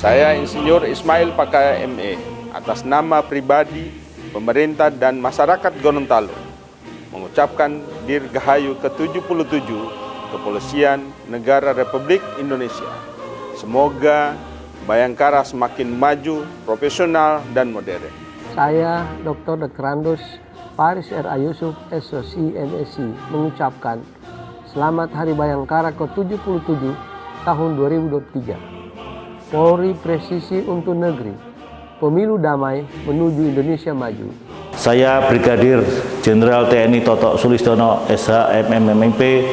Saya Insinyur Ismail Pakaya ME, atas nama pribadi, pemerintah dan masyarakat Gorontalo, mengucapkan Dirgahayu ke-77 Kepolisian Negara Republik Indonesia. Semoga Bayangkara semakin maju, profesional, dan modern. Saya Dr. Andos Paris R.A. Yusuf, SOC MSc, mengucapkan Selamat Hari Bayangkara ke-77 tahun 2023. Polri presisi untuk negeri, pemilu damai menuju Indonesia maju. Saya Brigadir Jenderal TNI Toto Sulistiono, SH MMMP,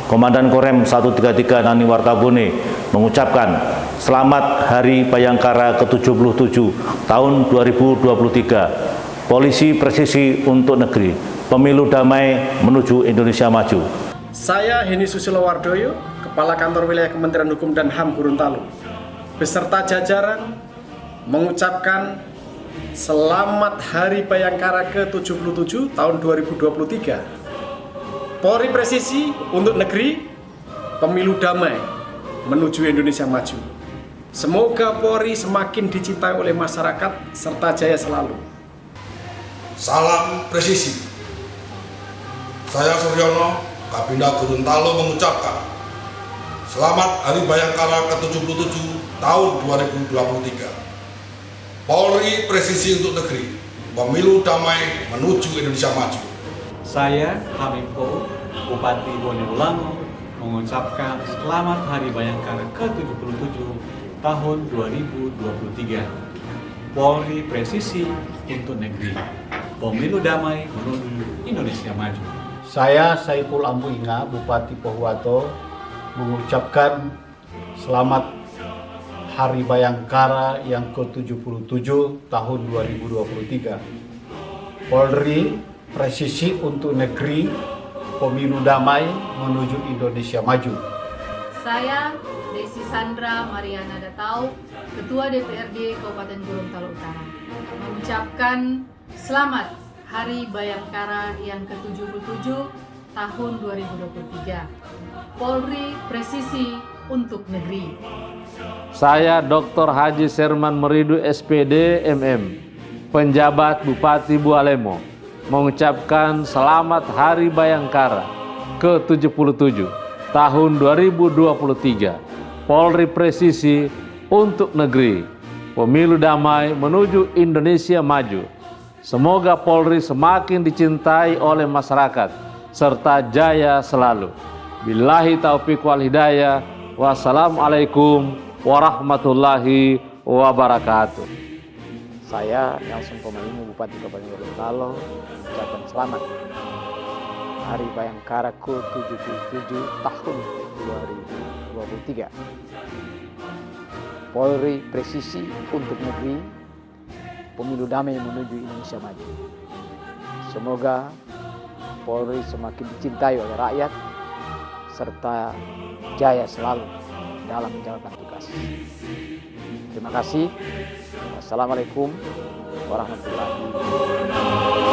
Komandan Korem 133 Nani Wartabone, mengucapkan Selamat Hari Bayangkara ke-77 tahun 2023. Polisi presisi untuk negeri, pemilu damai menuju Indonesia maju. Saya Heni Susilo Wardoyo, Kepala Kantor Wilayah Kementerian Hukum dan HAM Gorontalo, beserta jajaran mengucapkan Selamat Hari Bayangkara ke-77 tahun 2023. Polri presisi untuk negeri, pemilu damai menuju Indonesia maju. Semoga Polri semakin dicintai oleh masyarakat serta jaya selalu. Salam presisi. Saya Suryono, Kabinda Gorontalo, mengucapkan Selamat Hari Bayangkara ke-77 tahun 2023. Polri presisi untuk negeri, pemilu damai menuju Indonesia maju. Saya Hamimpo, Bupati Boneolango, mengucapkan Selamat Hari Bayangkara ke-77 tahun 2023. Polri presisi untuk negeri, pemilu damai menuju Indonesia maju. Saya Saiful Ampuinga, Bupati Pohuwato, mengucapkan Selamat Hari Bayangkara yang ke-77 tahun 2023. Polri presisi untuk negeri, pemilu damai menuju Indonesia maju. Saya Desi Sandra Mariana Datau, Ketua DPRD Kabupaten Gorontalo Utara, mengucapkan Selamat Hari Bayangkara yang ke-77 tahun 2023. Polri presisi untuk negeri. Saya Dr. Haji Serman Meridu SPD MM, penjabat Bupati Bualemo, mengucapkan Selamat Hari Bayangkara ke-77 tahun 2023. Polri presisi untuk negeri, pemilu damai menuju Indonesia maju. Semoga Polri semakin dicintai oleh masyarakat serta jaya selalu. Billahi taufiq wal hidayah. Wassalamualaikum warahmatullahi wabarakatuh. Saya Nelson Komalimu, Bupati Kabupaten Gorontalo, mengucapkan Selamat Hari Bayangkara ke-77 tahun 2023. Polri presisi untuk negeri, pemilu damai menuju Indonesia maju. Semoga Polri semakin dicintai oleh rakyat serta jaya selalu dalam menjalankan tugas. Terima kasih. Wassalamualaikum warahmatullahi wabarakatuh.